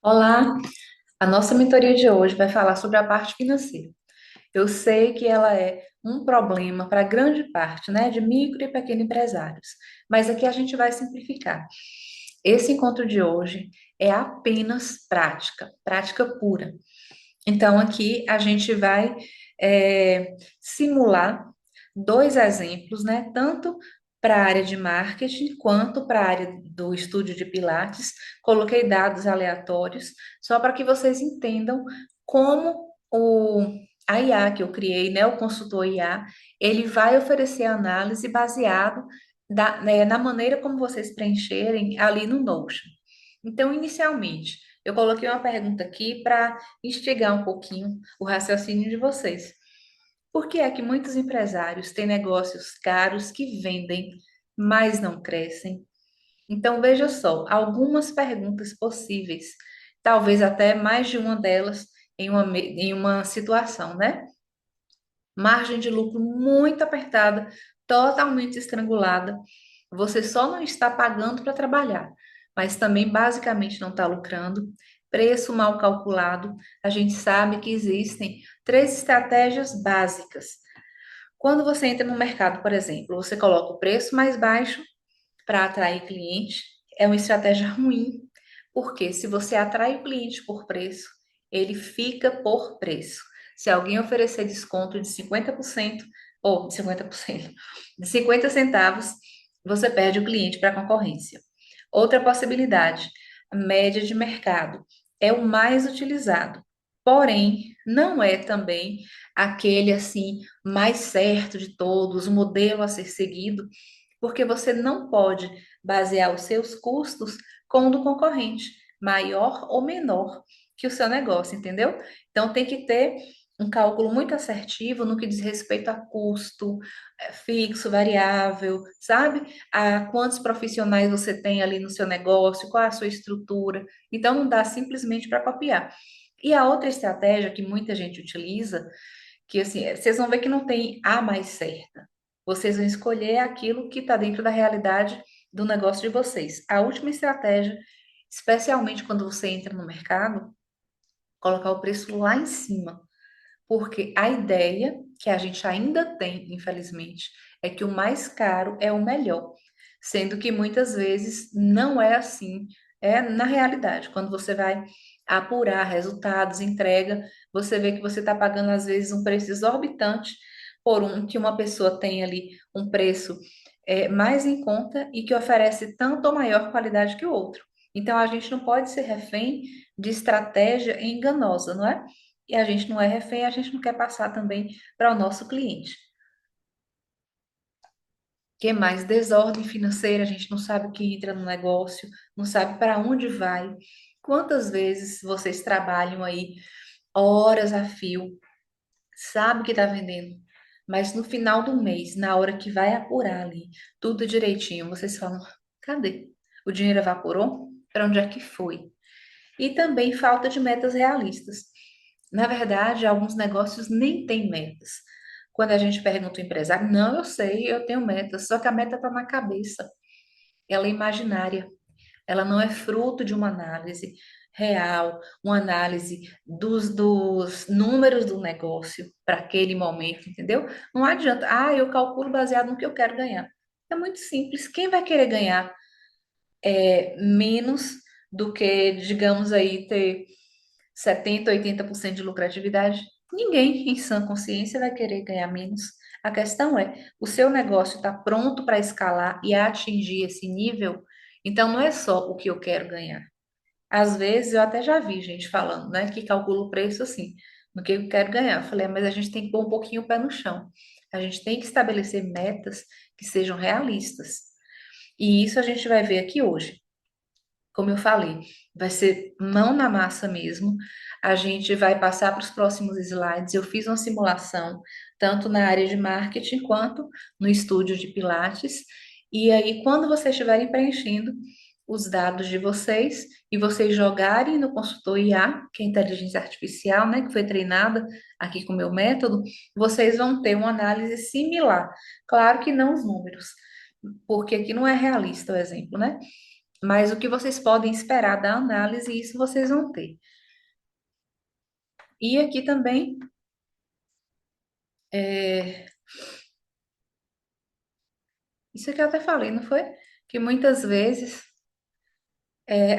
Olá, a nossa mentoria de hoje vai falar sobre a parte financeira. Eu sei que ela é um problema para grande parte, né, de micro e pequeno empresários, mas aqui a gente vai simplificar. Esse encontro de hoje é apenas prática, prática pura. Então, aqui a gente vai simular dois exemplos, né? Tanto para a área de marketing quanto para a área do estúdio de Pilates. Coloquei dados aleatórios só para que vocês entendam como a IA que eu criei, né? O consultor IA, ele vai oferecer análise baseado na maneira como vocês preencherem ali no Notion. Então, inicialmente, eu coloquei uma pergunta aqui para instigar um pouquinho o raciocínio de vocês. Por que é que muitos empresários têm negócios caros que vendem, mas não crescem? Então, veja só, algumas perguntas possíveis, talvez até mais de uma delas em uma situação, né? Margem de lucro muito apertada, totalmente estrangulada. Você só não está pagando para trabalhar, mas também basicamente não está lucrando. Preço mal calculado. A gente sabe que existem três estratégias básicas. Quando você entra no mercado, por exemplo, você coloca o preço mais baixo para atrair cliente. É uma estratégia ruim, porque se você atrai o cliente por preço, ele fica por preço. Se alguém oferecer desconto de 50% ou de 50%, de 50 centavos, você perde o cliente para a concorrência. Outra possibilidade, a média de mercado, é o mais utilizado. Porém, não é também aquele assim mais certo de todos, o modelo a ser seguido, porque você não pode basear os seus custos com o do concorrente, maior ou menor que o seu negócio, entendeu? Então tem que ter um cálculo muito assertivo no que diz respeito a custo, fixo, variável, sabe? A quantos profissionais você tem ali no seu negócio, qual é a sua estrutura. Então não dá simplesmente para copiar. E a outra estratégia que muita gente utiliza, que assim, vocês vão ver que não tem a mais certa. Vocês vão escolher aquilo que está dentro da realidade do negócio de vocês. A última estratégia, especialmente quando você entra no mercado, colocar o preço lá em cima. Porque a ideia que a gente ainda tem, infelizmente, é que o mais caro é o melhor. Sendo que muitas vezes não é assim. É na realidade. Quando você vai apurar resultados, entrega, você vê que você está pagando, às vezes, um preço exorbitante por um que uma pessoa tem ali um preço mais em conta e que oferece tanto ou maior qualidade que o outro. Então, a gente não pode ser refém de estratégia enganosa, não é? E a gente não é refém, a gente não quer passar também para o nosso cliente. Que mais? Desordem financeira, a gente não sabe o que entra no negócio, não sabe para onde vai. Quantas vezes vocês trabalham aí horas a fio, sabe que está vendendo, mas no final do mês, na hora que vai apurar ali, tudo direitinho, vocês falam: cadê? O dinheiro evaporou? Para onde é que foi? E também falta de metas realistas. Na verdade, alguns negócios nem têm metas. Quando a gente pergunta ao empresário, não, eu sei, eu tenho metas, só que a meta está na cabeça, ela é imaginária, ela não é fruto de uma análise real, uma análise dos números do negócio para aquele momento, entendeu? Não adianta, eu calculo baseado no que eu quero ganhar. É muito simples, quem vai querer ganhar menos do que, digamos aí, ter 70, 80% de lucratividade? Ninguém em sã consciência vai querer ganhar menos. A questão é, o seu negócio está pronto para escalar e atingir esse nível? Então, não é só o que eu quero ganhar. Às vezes, eu até já vi gente falando, né, que calcula o preço assim, no que eu quero ganhar. Eu falei: mas a gente tem que pôr um pouquinho o pé no chão. A gente tem que estabelecer metas que sejam realistas. E isso a gente vai ver aqui hoje. Como eu falei, vai ser mão na massa mesmo. A gente vai passar para os próximos slides. Eu fiz uma simulação, tanto na área de marketing quanto no estúdio de Pilates. E aí, quando vocês estiverem preenchendo os dados de vocês e vocês jogarem no consultor IA, que é a inteligência artificial, né, que foi treinada aqui com o meu método, vocês vão ter uma análise similar. Claro que não os números, porque aqui não é realista o exemplo, né? mas o que vocês podem esperar da análise, isso vocês vão ter. E aqui também, é, isso aqui eu até falei, não foi? Que muitas vezes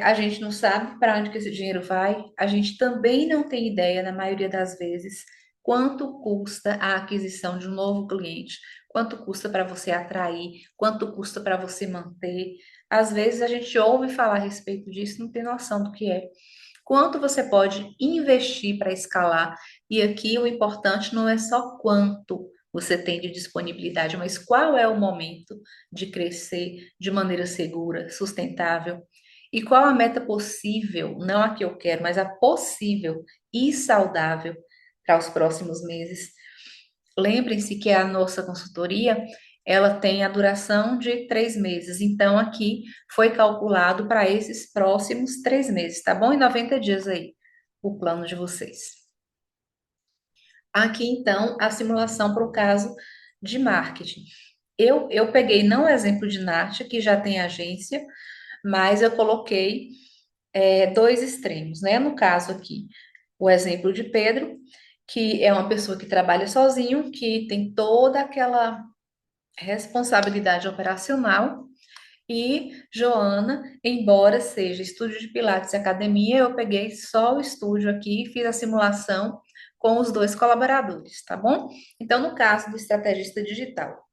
a gente não sabe para onde que esse dinheiro vai, a gente também não tem ideia, na maioria das vezes, quanto custa a aquisição de um novo cliente, quanto custa para você atrair, quanto custa para você manter. Às vezes a gente ouve falar a respeito disso, não tem noção do que é. Quanto você pode investir para escalar? E aqui o importante não é só quanto você tem de disponibilidade, mas qual é o momento de crescer de maneira segura, sustentável. E qual a meta possível, não a que eu quero, mas a possível e saudável para os próximos meses. Lembrem-se que a nossa consultoria, ela tem a duração de 3 meses. Então, aqui foi calculado para esses próximos 3 meses, tá bom? Em 90 dias aí, o plano de vocês. Aqui, então, a simulação para o caso de marketing. Eu peguei não o exemplo de Nath, que já tem agência, mas eu coloquei dois extremos, né? No caso aqui, o exemplo de Pedro, que é uma pessoa que trabalha sozinho, que tem toda aquela responsabilidade operacional. E Joana, embora seja estúdio de Pilates e academia, eu peguei só o estúdio aqui e fiz a simulação com os dois colaboradores, tá bom? Então, no caso do estrategista digital,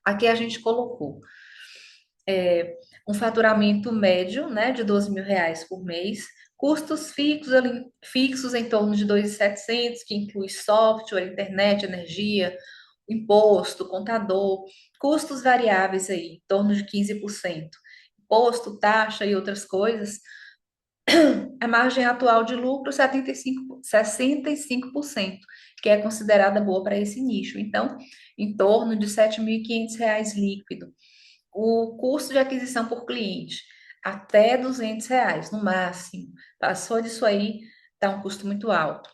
aqui a gente colocou um faturamento médio, né, de R$ 12.000 por mês, custos fixos, fixos em torno de 2.700, que inclui software, internet, energia, imposto, contador, custos variáveis aí, em torno de 15%. Imposto, taxa e outras coisas, a margem atual de lucro 65%, que é considerada boa para esse nicho. Então, em torno de R$ 7.500 líquido. O custo de aquisição por cliente, até R$ 200 no máximo. Passou disso aí, está um custo muito alto.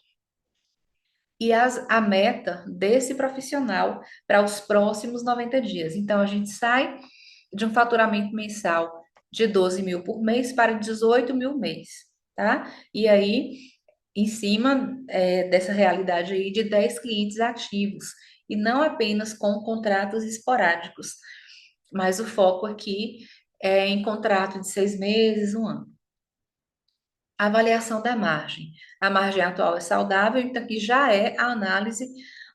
E a meta desse profissional para os próximos 90 dias. Então, a gente sai de um faturamento mensal de 12 mil por mês para 18 mil mês, tá? E aí, em cima dessa realidade aí de 10 clientes ativos, e não apenas com contratos esporádicos, mas o foco aqui é em contrato de 6 meses, um ano. Avaliação da margem. A margem atual é saudável, então aqui já é a análise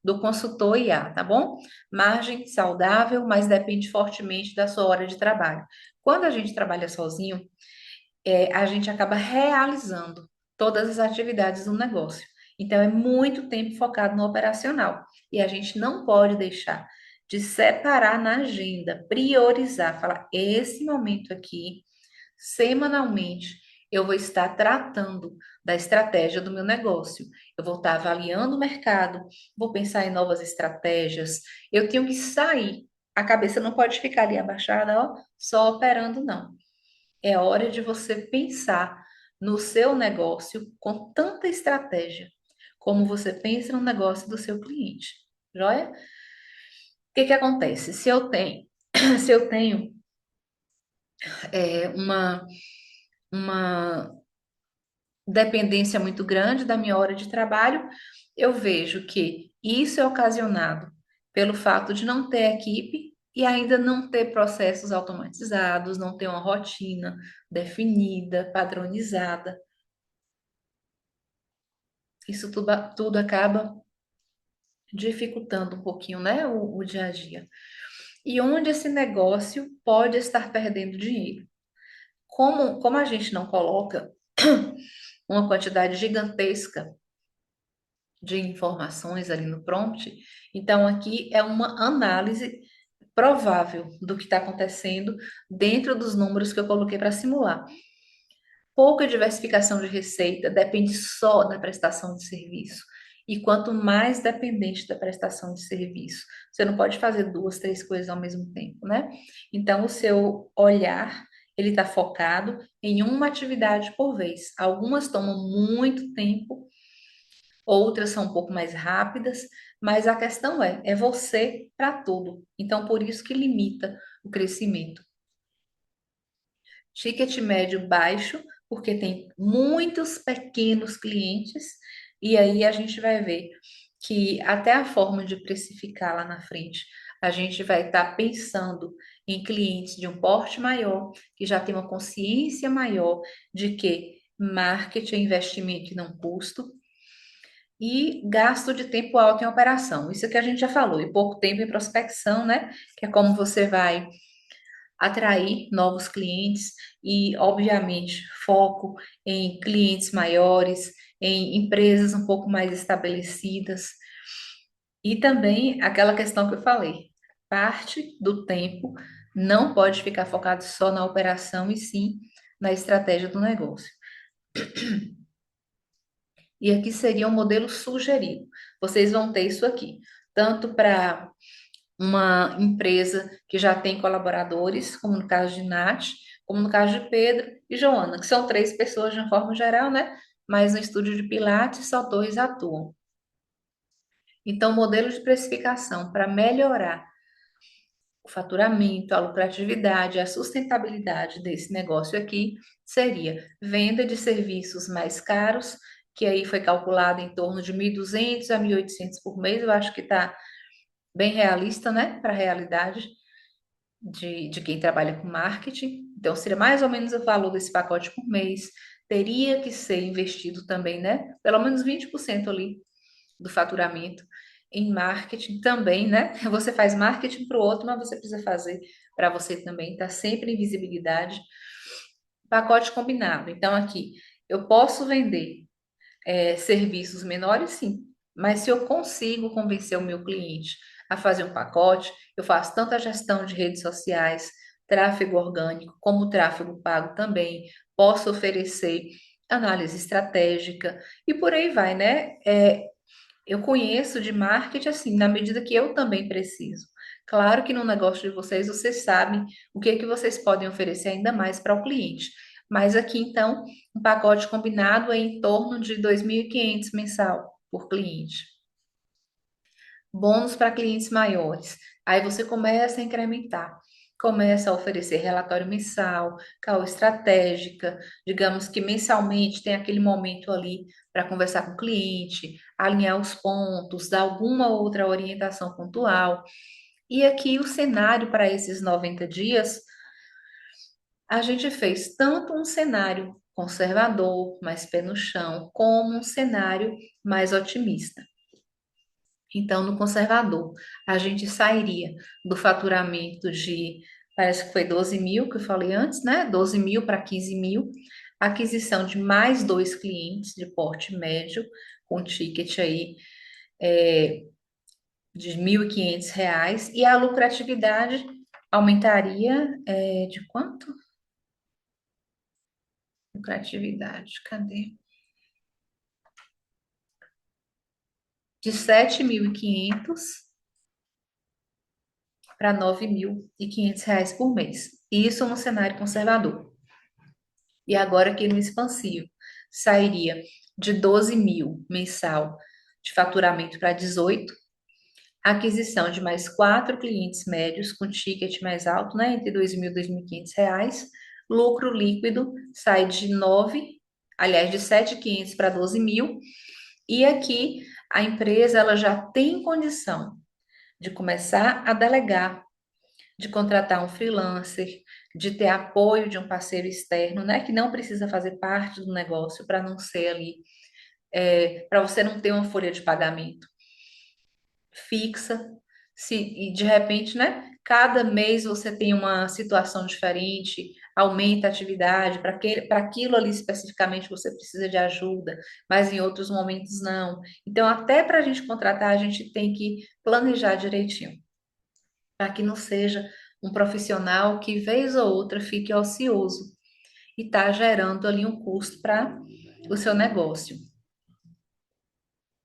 do consultor IA, tá bom? Margem saudável, mas depende fortemente da sua hora de trabalho. Quando a gente trabalha sozinho, a gente acaba realizando todas as atividades do negócio. Então, é muito tempo focado no operacional. E a gente não pode deixar de separar na agenda, priorizar, falar, esse momento aqui semanalmente, eu vou estar tratando da estratégia do meu negócio. Eu vou estar avaliando o mercado, vou pensar em novas estratégias. Eu tenho que sair. A cabeça não pode ficar ali abaixada, ó, só operando, não. É hora de você pensar no seu negócio com tanta estratégia, como você pensa no negócio do seu cliente. Joia? O que que acontece? Se eu tenho, se eu tenho uma dependência muito grande da minha hora de trabalho, eu vejo que isso é ocasionado pelo fato de não ter equipe e ainda não ter processos automatizados, não ter uma rotina definida, padronizada. Isso tudo acaba dificultando um pouquinho, né, o dia a dia. E onde esse negócio pode estar perdendo dinheiro? Como a gente não coloca uma quantidade gigantesca de informações ali no prompt. Então, aqui é uma análise provável do que está acontecendo dentro dos números que eu coloquei para simular. Pouca diversificação de receita depende só da prestação de serviço. E quanto mais dependente da prestação de serviço, você não pode fazer duas, três coisas ao mesmo tempo, né? Então, o seu olhar, ele está focado em uma atividade por vez. Algumas tomam muito tempo, outras são um pouco mais rápidas, mas a questão é você para tudo. Então, por isso que limita o crescimento. ticket médio baixo, porque tem muitos pequenos clientes, e aí a gente vai ver que até a forma de precificar lá na frente, a gente vai estar pensando em clientes de um porte maior, que já tem uma consciência maior de que marketing é investimento e não custo, e gasto de tempo alto em operação. Isso que a gente já falou, e pouco tempo em prospecção, né? Que é como você vai atrair novos clientes e, obviamente, foco em clientes maiores, em empresas um pouco mais estabelecidas. E também aquela questão que eu falei, parte do tempo não pode ficar focado só na operação e sim na estratégia do negócio. E aqui seria um modelo sugerido. Vocês vão ter isso aqui, tanto para uma empresa que já tem colaboradores, como no caso de Nath, como no caso de Pedro e Joana, que são três pessoas de uma forma geral, né? Mas no estúdio de Pilates só dois atuam. Então, modelo de precificação para melhorar o faturamento, a lucratividade, a sustentabilidade desse negócio aqui seria venda de serviços mais caros, que aí foi calculado em torno de 1.200 a 1.800 por mês. Eu acho que está bem realista, né, para a realidade de quem trabalha com marketing. Então, seria mais ou menos o valor desse pacote por mês. Teria que ser investido também, né? Pelo menos 20% ali do faturamento em marketing também, né? Você faz marketing para o outro, mas você precisa fazer para você também, tá sempre em visibilidade. Pacote combinado. Então, aqui, eu posso vender serviços menores, sim. Mas se eu consigo convencer o meu cliente a fazer um pacote, eu faço tanto a gestão de redes sociais, tráfego orgânico, como tráfego pago também. Posso oferecer análise estratégica e por aí vai, né? Eu conheço de marketing assim, na medida que eu também preciso. Claro que no negócio de vocês, vocês sabem o que é que vocês podem oferecer ainda mais para o cliente. Mas aqui, então, um pacote combinado é em torno de 2.500 mensal por cliente. Bônus para clientes maiores. Aí você começa a incrementar, começa a oferecer relatório mensal, call estratégica, digamos que mensalmente tem aquele momento ali para conversar com o cliente, alinhar os pontos, dar alguma outra orientação pontual. E aqui o cenário para esses 90 dias, a gente fez tanto um cenário conservador, mais pé no chão, como um cenário mais otimista. Então, no conservador, a gente sairia do faturamento de, parece que foi 12 mil, que eu falei antes, né? 12 mil para 15 mil, aquisição de mais dois clientes de porte médio, com ticket aí de R$ 1.500, e a lucratividade aumentaria de quanto? Lucratividade, cadê? De 7.500 para R$ 9.500 por mês. Isso no cenário conservador. E agora aqui no expansivo, sairia de 12 mil mensal de faturamento para 18, aquisição de mais quatro clientes médios com ticket mais alto, né, entre 2.000 e R$ 2.500, lucro líquido sai de 9, aliás, de 7.500 para 12 mil, e aqui a empresa ela já tem condição de começar a delegar, de contratar um freelancer, de ter apoio de um parceiro externo, né, que não precisa fazer parte do negócio para não ser ali, para você não ter uma folha de pagamento fixa, e de repente, né, cada mês você tem uma situação diferente, aumenta a atividade, para aquilo ali especificamente você precisa de ajuda, mas em outros momentos não. Então, até para a gente contratar, a gente tem que planejar direitinho para que não seja um profissional que, vez ou outra, fique ocioso e está gerando ali um custo para o seu negócio.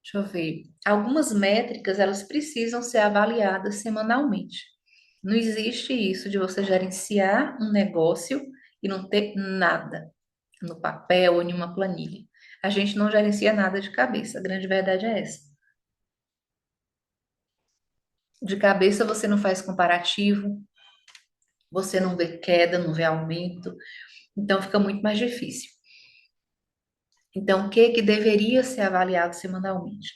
Deixa eu ver. Algumas métricas, elas precisam ser avaliadas semanalmente. Não existe isso de você gerenciar um negócio e não ter nada no papel ou em uma planilha. A gente não gerencia nada de cabeça, a grande verdade é essa. De cabeça você não faz comparativo, você não vê queda, não vê aumento, então fica muito mais difícil. Então, o que que deveria ser avaliado semanalmente?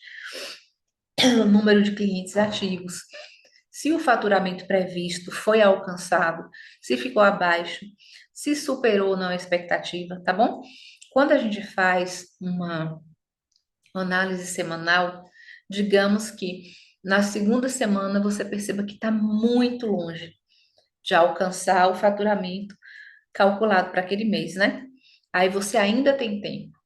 O número de clientes ativos, se o faturamento previsto foi alcançado, se ficou abaixo, se superou ou não a expectativa, tá bom? Quando a gente faz uma análise semanal, digamos que na segunda semana você perceba que está muito longe de alcançar o faturamento calculado para aquele mês, né? Aí você ainda tem tempo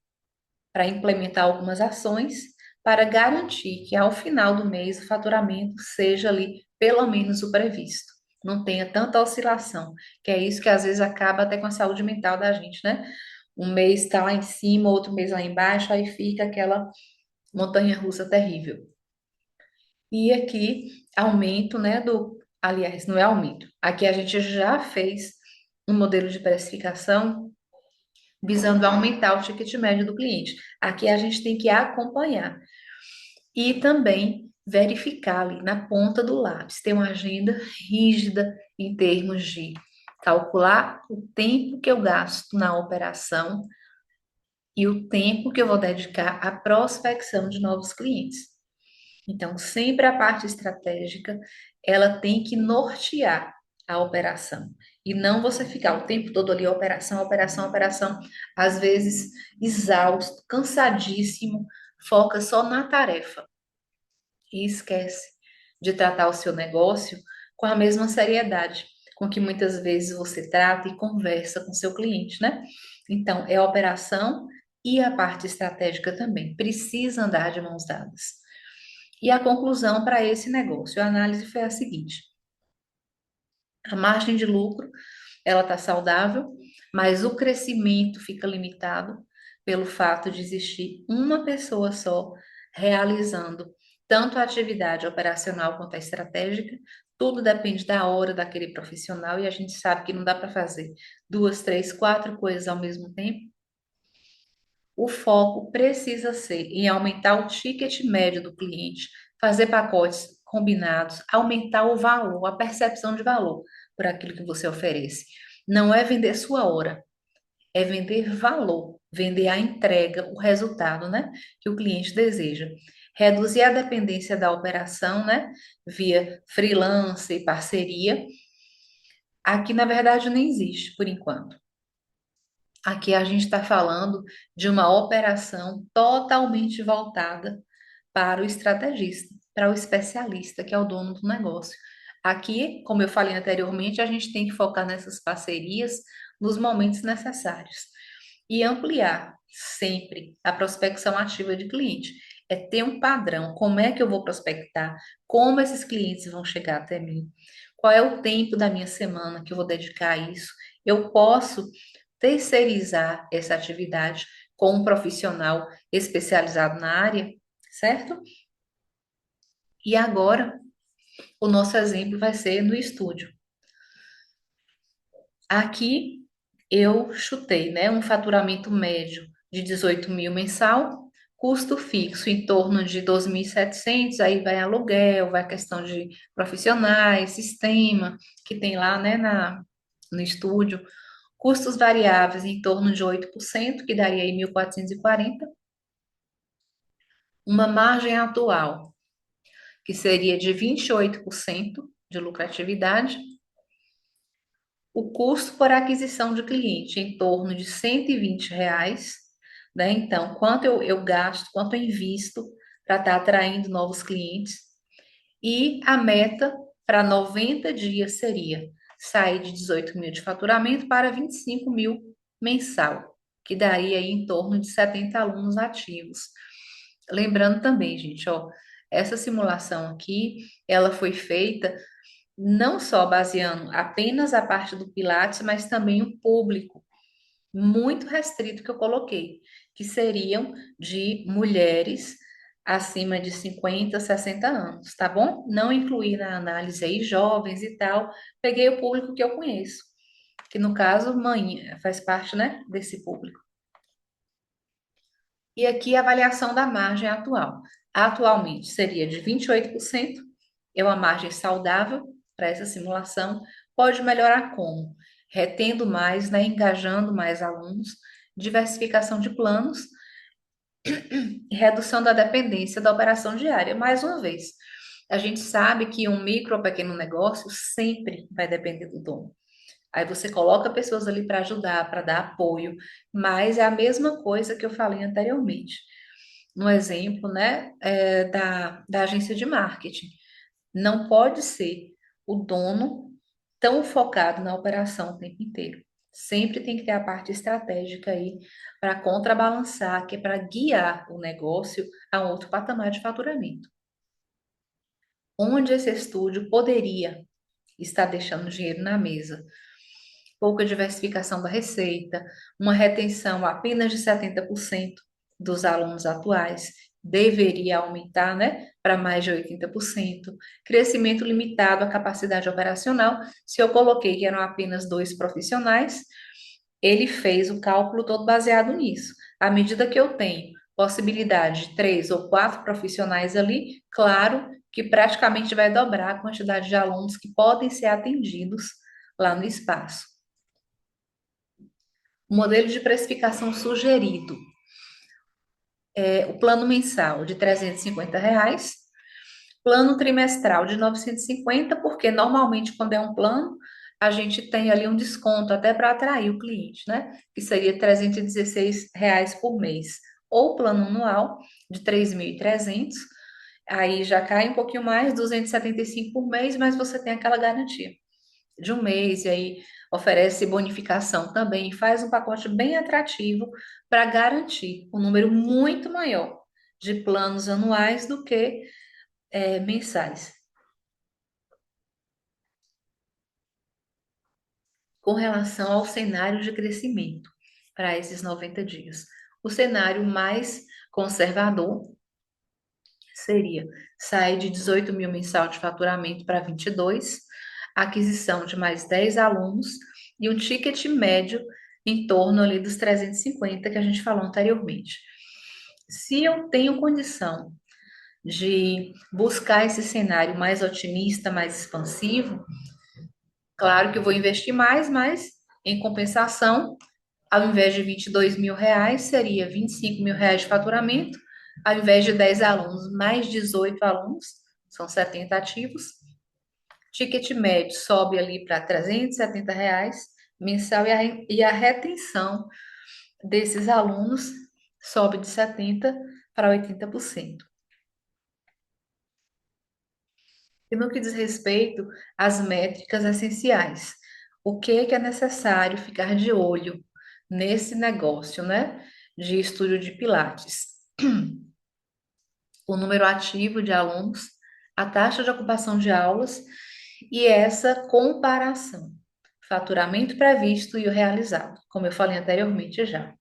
para implementar algumas ações para garantir que ao final do mês o faturamento seja ali pelo menos o previsto. Não tenha tanta oscilação, que é isso que às vezes acaba até com a saúde mental da gente, né? Um mês está lá em cima, outro mês lá embaixo, aí fica aquela montanha-russa terrível. E aqui, aumento, né, aliás, não é aumento. Aqui a gente já fez um modelo de precificação visando aumentar o ticket médio do cliente. Aqui a gente tem que acompanhar e também verificar ali na ponta do lápis, ter uma agenda rígida em termos de calcular o tempo que eu gasto na operação e o tempo que eu vou dedicar à prospecção de novos clientes. Então, sempre a parte estratégica, ela tem que nortear a operação. E não você ficar o tempo todo ali, operação, operação, operação, às vezes exausto, cansadíssimo, foca só na tarefa e esquece de tratar o seu negócio com a mesma seriedade com que muitas vezes você trata e conversa com seu cliente, né? Então, é a operação e a parte estratégica também. Precisa andar de mãos dadas. E a conclusão para esse negócio, a análise foi a seguinte: a margem de lucro, ela está saudável, mas o crescimento fica limitado pelo fato de existir uma pessoa só realizando tanto a atividade operacional quanto a estratégica. Tudo depende da hora daquele profissional e a gente sabe que não dá para fazer duas, três, quatro coisas ao mesmo tempo. O foco precisa ser em aumentar o ticket médio do cliente, fazer pacotes combinados, aumentar o valor, a percepção de valor por aquilo que você oferece. Não é vender sua hora, é vender valor, vender a entrega, o resultado, né, que o cliente deseja. Reduzir a dependência da operação, né, via freelance e parceria. Aqui, na verdade, nem existe, por enquanto. Aqui a gente está falando de uma operação totalmente voltada para o estrategista, para o especialista, que é o dono do negócio. Aqui, como eu falei anteriormente, a gente tem que focar nessas parcerias nos momentos necessários e ampliar sempre a prospecção ativa de cliente. É ter um padrão, como é que eu vou prospectar, como esses clientes vão chegar até mim, qual é o tempo da minha semana que eu vou dedicar a isso. Eu posso terceirizar essa atividade com um profissional especializado na área, certo? E agora, o nosso exemplo vai ser no estúdio. Aqui eu chutei, né, um faturamento médio de 18 mil mensal, custo fixo em torno de 2.700, aí vai aluguel, vai questão de profissionais, sistema que tem lá, né, no estúdio, custos variáveis em torno de 8%, que daria aí 1.440, uma margem atual, que seria de 28% de lucratividade, o custo por aquisição de cliente em torno de R$ 120, né? Então, quanto eu gasto, quanto eu invisto para estar atraindo novos clientes. E a meta para 90 dias seria sair de 18 mil de faturamento para 25 mil mensal, que daria aí em torno de 70 alunos ativos. Lembrando também, gente, ó, essa simulação aqui, ela foi feita não só baseando apenas a parte do Pilates, mas também o público muito restrito que eu coloquei, que seriam de mulheres acima de 50, 60 anos, tá bom? Não incluí na análise aí jovens e tal, peguei o público que eu conheço, que no caso, mãe faz parte, né, desse público. E aqui a avaliação da margem atual. Atualmente seria de 28%, é uma margem saudável para essa simulação, Pode melhorar como? Retendo mais, né? Engajando mais alunos, diversificação de planos e redução da dependência da operação diária. Mais uma vez, a gente sabe que um micro ou pequeno negócio sempre vai depender do dono. Aí você coloca pessoas ali para ajudar, para dar apoio, mas é a mesma coisa que eu falei anteriormente. No exemplo, né, da agência de marketing. Não pode ser o dono tão focado na operação o tempo inteiro. Sempre tem que ter a parte estratégica aí para contrabalançar, que é para guiar o negócio a um outro patamar de faturamento. Onde esse estúdio poderia estar deixando dinheiro na mesa? Pouca diversificação da receita, uma retenção apenas de 70% dos alunos atuais, deveria aumentar, né, para mais de 80%. Crescimento limitado à capacidade operacional. Se eu coloquei que eram apenas dois profissionais, ele fez o cálculo todo baseado nisso. À medida que eu tenho possibilidade de três ou quatro profissionais ali, claro que praticamente vai dobrar a quantidade de alunos que podem ser atendidos lá no espaço. O modelo de precificação sugerido é o plano mensal de R$ 350, plano trimestral de 950, porque normalmente quando é um plano, a gente tem ali um desconto até para atrair o cliente, né? Que seria R$ 316 por mês. Ou plano anual de 3.300, aí já cai um pouquinho mais, 275 por mês, mas você tem aquela garantia de um mês, e aí oferece bonificação também, faz um pacote bem atrativo para garantir um número muito maior de planos anuais do que mensais. Com relação ao cenário de crescimento para esses 90 dias, o cenário mais conservador seria sair de 18 mil mensal de faturamento para 22, aquisição de mais 10 alunos e um ticket médio em torno ali dos 350 que a gente falou anteriormente. Se eu tenho condição de buscar esse cenário mais otimista, mais expansivo, claro que eu vou investir mais, mas em compensação, ao invés de R$ 22.000, seria R$ 25.000 de faturamento, ao invés de 10 alunos, mais 18 alunos, são 70 ativos. Ticket médio sobe ali para R$ 370 mensal e a retenção desses alunos sobe de 70% para 80%. E no que diz respeito às métricas essenciais, o que é necessário ficar de olho nesse negócio, né, de estúdio de Pilates? O número ativo de alunos, a taxa de ocupação de aulas e essa comparação, faturamento previsto e o realizado, como eu falei anteriormente já.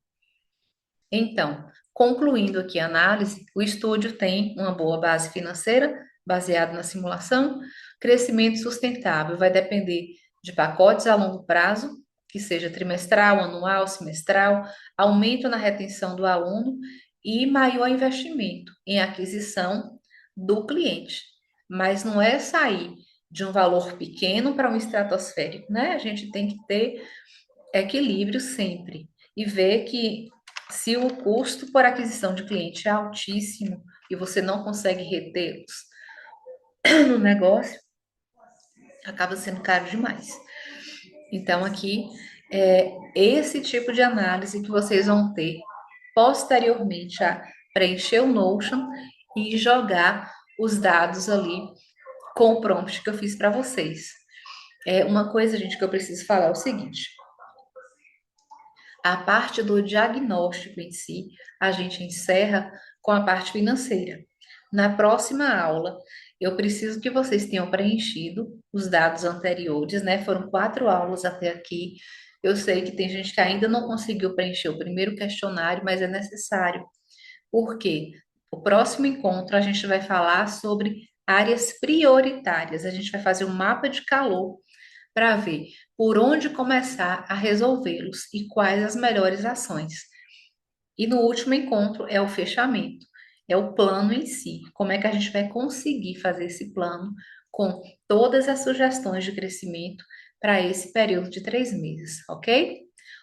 Então, concluindo aqui a análise, o estúdio tem uma boa base financeira, baseado na simulação. Crescimento sustentável vai depender de pacotes a longo prazo, que seja trimestral, anual, semestral, aumento na retenção do aluno e maior investimento em aquisição do cliente. Mas não é sair de um valor pequeno para um estratosférico, né? A gente tem que ter equilíbrio sempre e ver que se o custo por aquisição de cliente é altíssimo e você não consegue retê-los no negócio, acaba sendo caro demais. Então, aqui é esse tipo de análise que vocês vão ter posteriormente a preencher o Notion e jogar os dados ali com o prompt que eu fiz para vocês. Uma coisa, gente, que eu preciso falar é o seguinte: a parte do diagnóstico em si, a gente encerra com a parte financeira. Na próxima aula, eu preciso que vocês tenham preenchido os dados anteriores, né? Foram 4 aulas até aqui. Eu sei que tem gente que ainda não conseguiu preencher o primeiro questionário, mas é necessário. Por quê? O próximo encontro a gente vai falar sobre áreas prioritárias. A gente vai fazer um mapa de calor para ver por onde começar a resolvê-los e quais as melhores ações. E no último encontro é o fechamento, é o plano em si. Como é que a gente vai conseguir fazer esse plano com todas as sugestões de crescimento, para esse período de 3 meses, ok?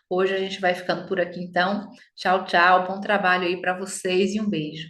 Hoje a gente vai ficando por aqui, então. Tchau, tchau. Bom trabalho aí para vocês e um beijo.